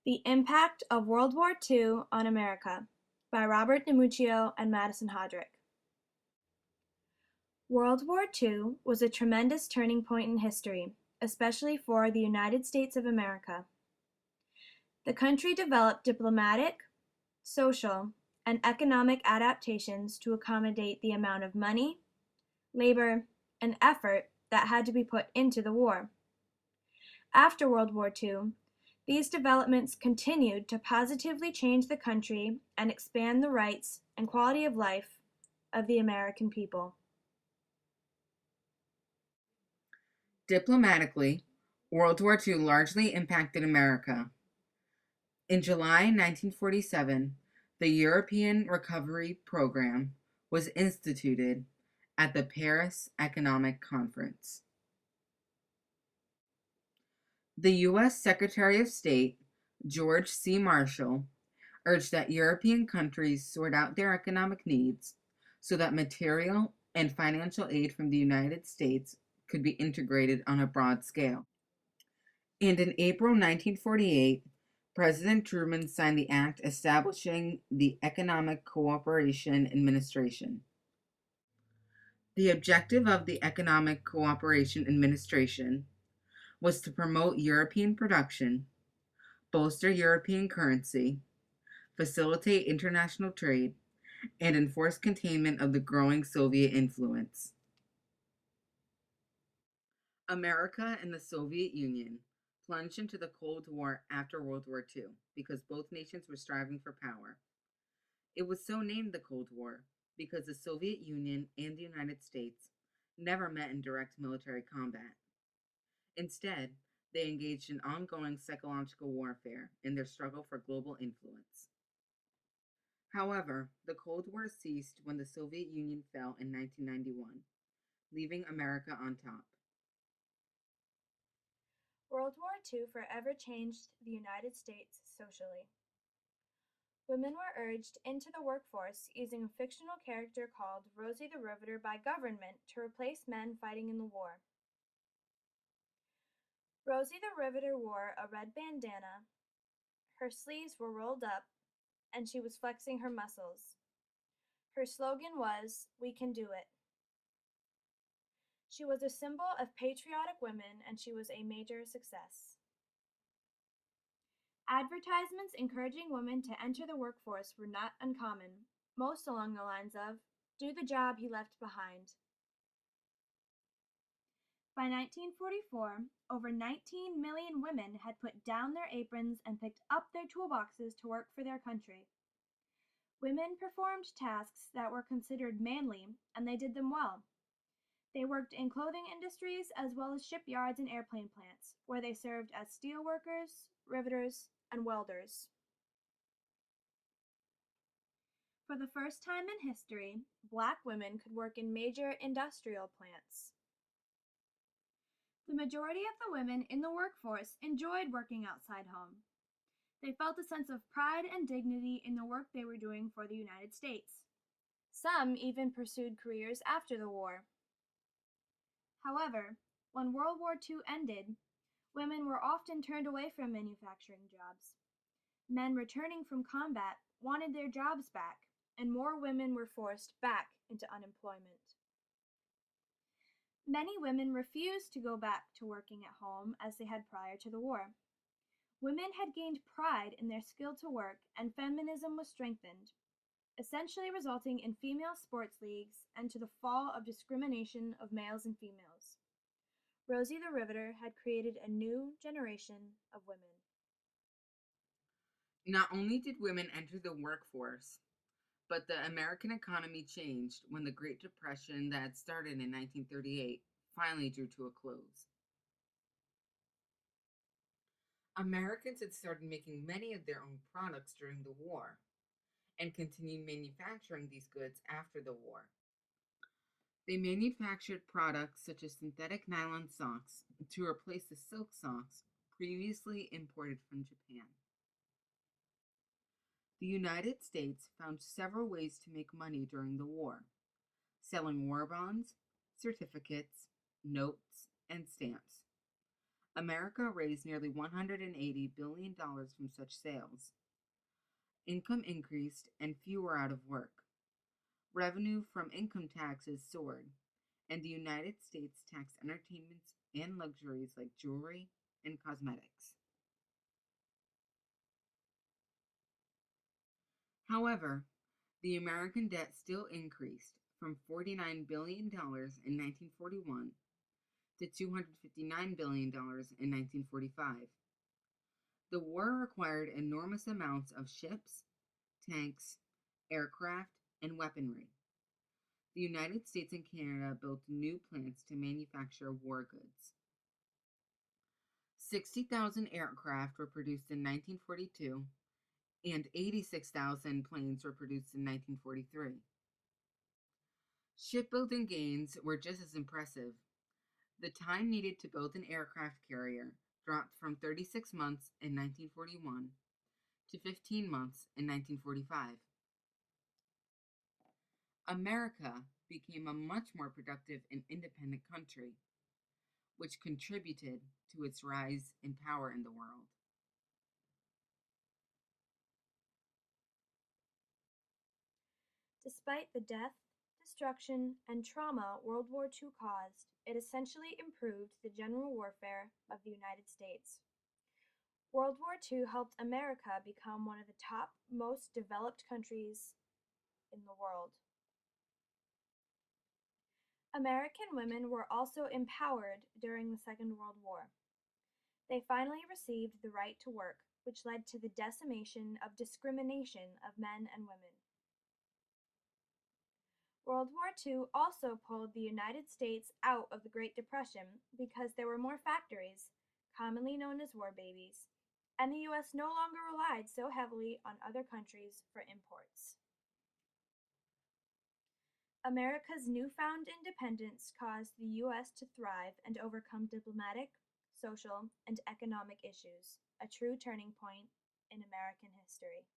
The Impact of World War II on America by Robert DiMuccio and Madison Hodrick. World War II was a tremendous turning point in history, especially for the United States of America. The country developed diplomatic, social, and economic adaptations to accommodate the amount of money, labor, and effort that had to be put into the war. After World War II, these developments continued to positively change the country and expand the rights and quality of life of the American people. Diplomatically, World War II largely impacted America. In July 1947, the European Recovery Program was instituted at the Paris Economic Conference. The U.S. Secretary of State, George C. Marshall, urged that European countries sort out their economic needs so that material and financial aid from the United States could be integrated on a broad scale. And in April 1948, President Truman signed the act establishing the Economic Cooperation Administration. The objective of the Economic Cooperation Administration was to promote European production, bolster European currency, facilitate international trade, and enforce containment of the growing Soviet influence. America and the Soviet Union plunged into the Cold War after World War II because both nations were striving for power. It was so named the Cold War because the Soviet Union and the United States never met in direct military combat. Instead, they engaged in ongoing psychological warfare in their struggle for global influence. However, the Cold War ceased when the Soviet Union fell in 1991, leaving America on top. World War II forever changed the United States socially. Women were urged into the workforce using a fictional character called Rosie the Riveter by government to replace men fighting in the war. Rosie the Riveter wore a red bandana, her sleeves were rolled up, and she was flexing her muscles. Her slogan was, "We can do it." She was a symbol of patriotic women and she was a major success. Advertisements encouraging women to enter the workforce were not uncommon, most along the lines of, "Do the job he left behind." By 1944, over 19 million women had put down their aprons and picked up their toolboxes to work for their country. Women performed tasks that were considered manly, and they did them well. They worked in clothing industries as well as shipyards and airplane plants, where they served as steel workers, riveters, and welders. For the first time in history, Black women could work in major industrial plants. The majority of the women in the workforce enjoyed working outside home. They felt a sense of pride and dignity in the work they were doing for the United States. Some even pursued careers after the war. However, when World War II ended, women were often turned away from manufacturing jobs. Men returning from combat wanted their jobs back, and more women were forced back into unemployment. Many women refused to go back to working at home as they had prior to the war. Women had gained pride in their skill to work, and feminism was strengthened, essentially resulting in female sports leagues and to the fall of discrimination of males and females. Rosie the Riveter had created a new generation of women. Not only did women enter the workforce, but the American economy changed when the Great Depression that had started in 1938 finally drew to a close. Americans had started making many of their own products during the war and continued manufacturing these goods after the war. They manufactured products such as synthetic nylon socks to replace the silk socks previously imported from Japan. The United States found several ways to make money during the war, selling war bonds, certificates, notes, and stamps. America raised nearly $180 billion from such sales. Income increased and few were out of work. Revenue from income taxes soared, and the United States taxed entertainments and luxuries like jewelry and cosmetics. However, the American debt still increased from $49 billion in 1941 to $259 billion in 1945. The war required enormous amounts of ships, tanks, aircraft, and weaponry. The United States and Canada built new plants to manufacture war goods. 60,000 aircraft were produced in 1942, and 86,000 planes were produced in 1943. Shipbuilding gains were just as impressive. The time needed to build an aircraft carrier dropped from 36 months in 1941 to 15 months in 1945. America became a much more productive and independent country, which contributed to its rise in power in the world. Despite the death, destruction, and trauma World War II caused, it essentially improved the general warfare of the United States. World War II helped America become one of the top most developed countries in the world. American women were also empowered during the Second World War. They finally received the right to work, which led to the decimation of discrimination of men and women. World War II also pulled the United States out of the Great Depression because there were more factories, commonly known as war babies, and the US no longer relied so heavily on other countries for imports. America's newfound independence caused the US to thrive and overcome diplomatic, social, and economic issues, a true turning point in American history.